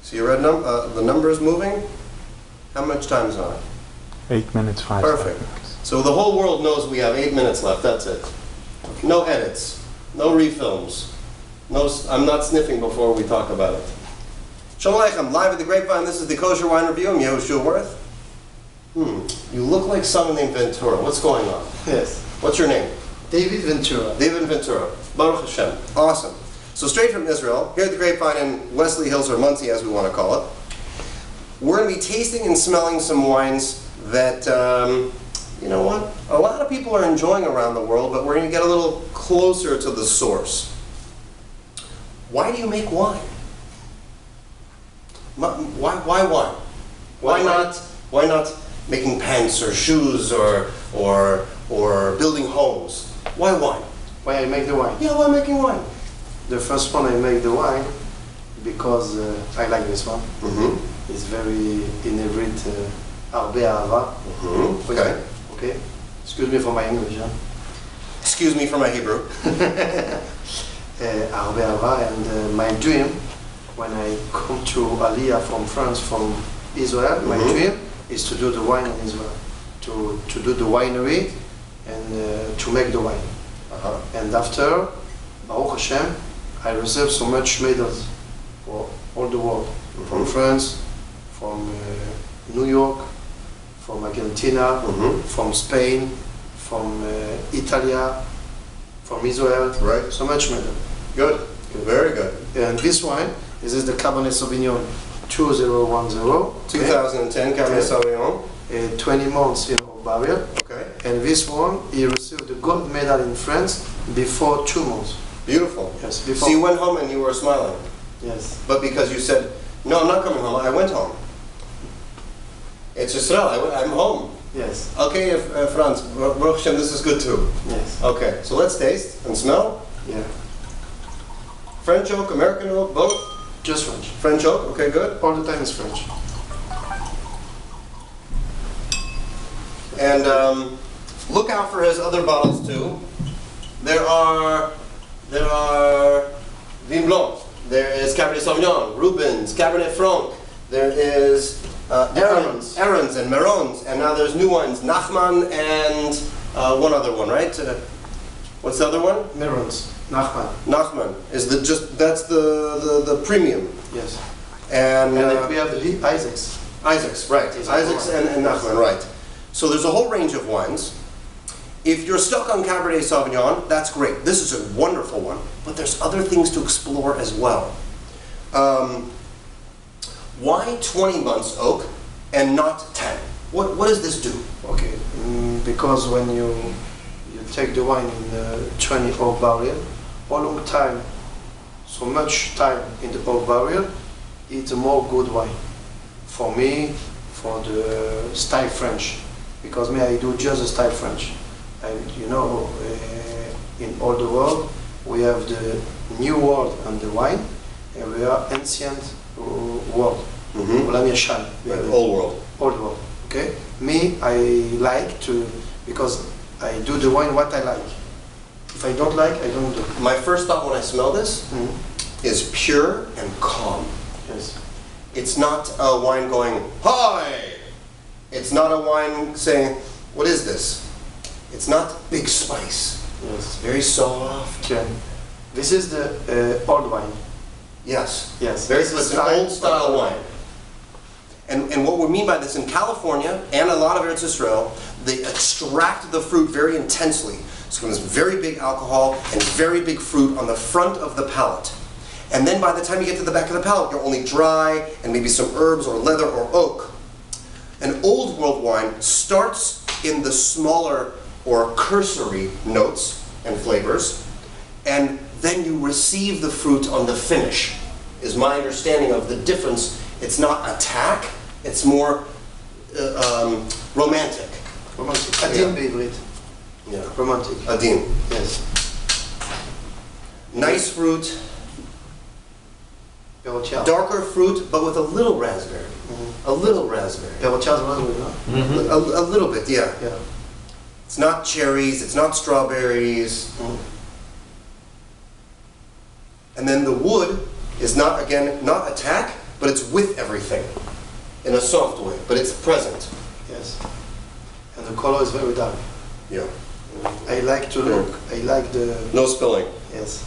So you read the numbers moving? How much time is on it? 8 minutes, 5 Perfect. seconds. So the whole world knows we have 8 minutes left, that's it. No edits, no refilms. No, I'm not sniffing before we talk about it. Shalom Aleichem, live at the Grapevine. This is the Kosher Wine Review. I'm Yehoshua Werth. You look like someone named Ventura. What's going on? Yes. What's your name? David Ventura. David Ventura. Baruch Hashem. Awesome. So straight from Israel, here at the Grapevine in Wesley Hills, or Muncie as we want to call it, we're going to be tasting and smelling some wines that, you know what, a lot of people are enjoying around the world, but we're going to get a little closer to the source. Why do you make wine? Why wine? Why not making pants or shoes or building homes? Why wine? Why I make the wine? Yeah, why making wine? The first one I make the wine because I like this one. It's very in hybrid Arbe Ahava. Okay. Okay. Excuse me for my English. Huh? Excuse me for my Hebrew. Arbe Ahava, and my dream when I come to Aliyah from France, from Israel, my dream is to do the wine in Israel, to do the winery and to make the wine. And after, Baruch Hashem, I received so much medals for all the world, from France, from New York, from Argentina, from Spain, from Italy, from Israel. Right. So much medal. Good. Very good. And this wine, this is the Cabernet Sauvignon 2010. 2010 Cabernet Sauvignon. 20 months in oak barrel. Okay. And this one, he received the gold medal in France before 2 months. Beautiful. Yes, before. So you went home and you were smiling. Yes. But because you said, no, I'm not coming home, I went home. It's Israel, I'm home. Yes. Okay, Franz, Baruch Hashem, this is good too. Yes. Okay, so let's taste and smell. Yeah. French oak, American oak, both? Just French. French oak, okay, good. All the time is French. And look out for his other bottles too. There are Vin Blanc, there is Cabernet Sauvignon, Rubens, Cabernet Franc, there is Aaron's and Marrons, and now there's new ones, Nachman and one other one, right? What's the other one? Marrons. Nachman. Nachman is that's the premium. Yes. And we have the Isaacs. Isaacs, right. Isaacs and Nachman, right. So there's a whole range of wines. If you're stuck on Cabernet Sauvignon, that's great. This is a wonderful one. But there's other things to explore as well. Why 20 months oak and not 10? What does this do? Okay. Because when you take the wine in 20 oak barrel, all long time, so much time in the oak barrel, it's a more good wine. For me, for the style French. Because me, I do just the style French. And you know, in all the world, we have the new world and the wine, and we are ancient world. Olam Yashan. Old world. Old world. Okay. Me, I like to, because I do the wine what I like. If I don't like, I don't do. My first thought when I smell this is pure and calm. Yes. It's not a wine going, hi! It's not a wine saying, what is this? It's not big spice. Yes. It's very soft. Okay. This is the old wine. Yes. Yes. It's an old style wine. And what we mean by this, in California and a lot of Eretz Israel, they extract the fruit very intensely. So there's very big alcohol and very big fruit on the front of the palate. And then by the time you get to the back of the palate, you're only dry and maybe some herbs or leather or oak. An old world wine starts in the smaller or cursory notes and flavors, and then you receive the fruit on the finish, is my understanding of the difference. It's not attack, it's more romantic. Romantic. Adin בעברית. Yeah. Romantic. Adin. Yes. Nice fruit, Perrotiard. darker fruit, but with a little raspberry. A little raspberry. Perrotiard raspberry, no? A little bit, yeah. Yeah. It's not cherries, it's not strawberries. And then the wood is not, again, not attack, but it's with everything in a soft way, but it's present. Yes. And the color is very dark. Yeah. I like to look. I like the. No spilling. Yes.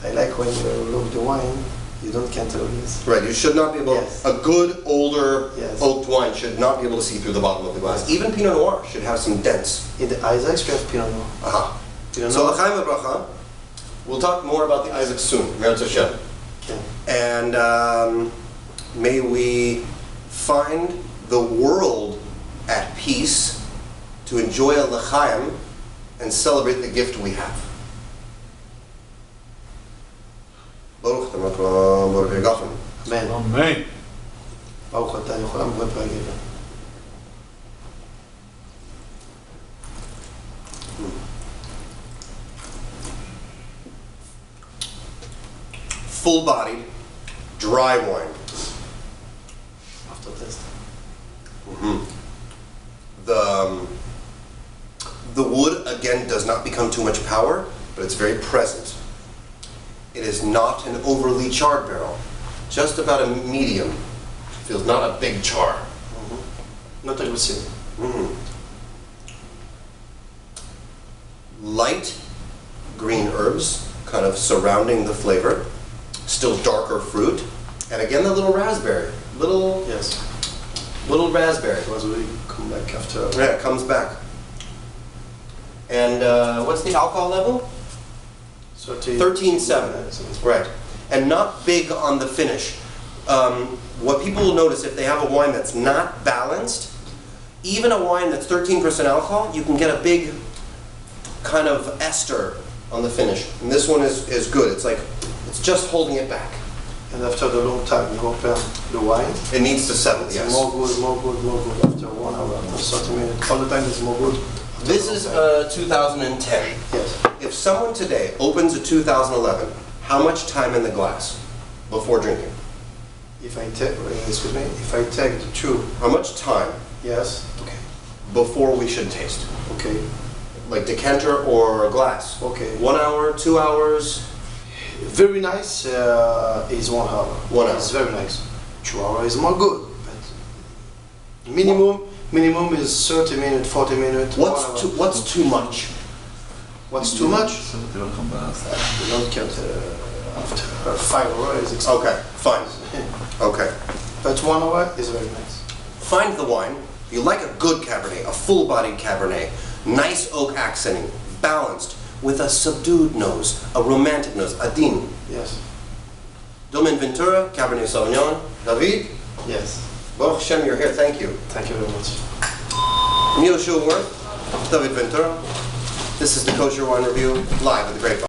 I like when you look the wine, you don't can't tell this. Right, you should not be able, Yes. a good older Yes. oaked wine should not be able to see through the bottom of the glass. Even Pinot Noir should have some dents. In the Isaacs, we have Pinot Noir. Aha. Pinot So Noir. l'chaim v'bracha. We'll talk more about the Isaac soon, Werth Hashem. Okay. And may we find the world at peace to enjoy a l'chaim and celebrate the gift we have. Baruch Amen. Baruch Yehoshua. Amen. Amen. ברוך אתה יכול אמרו ברגל. Full-bodied, dry wine. After test. The wood, again, does not become too much power, but it's very present. It is not an overly charred barrel, just about a medium. Feels not a big char. Not aggressive. Light green herbs kind of surrounding the flavor, still darker fruit, and again the little raspberry, little Yes. raspberry. It was really come back after. Yeah, it comes back. And what's the alcohol level? 13.7. Right. And not big on the finish. What people will notice if they have a wine that's not balanced, even a wine that's 13% alcohol, you can get a big kind of ester on the finish. And this one is good. It's like, it's just holding it back. And after the long time, you open the wine. It needs to settle, It's yes. more good, more good, more good. After 1 hour, after 30 minutes, all the time it's more good. This is 2010. Yes. If someone today opens a 2011, how much time in the glass before drinking? If I take, excuse me, if I take the two, How much time yes, before we should taste? okay, Like decanter or a glass? okay. 1 hour, 2 hours? Very nice is 1 hour. 1 hour. It's very nice. 2 hours is more good, but minimum is 30 minutes, 40 minutes. 1 hour. What's too much? What's too much? זה לא נכון בעשה. You don't count after 5 hours. It's Okay, fine. Okay. But 1 hour is very nice. Find the wine. If you like a good Cabernet, a full-bodied Cabernet, nice oak accenting, balanced, with a subdued nose, a romantic nose, adin. Yes. Domaine Ventura Cabernet Sauvignon. David, Yes. Baruch Hashem, you're here. Thank you. Thank you very much. Yehoshua Werth, David Ventura. This is the Kosher Wine Review, live at the Grapevine.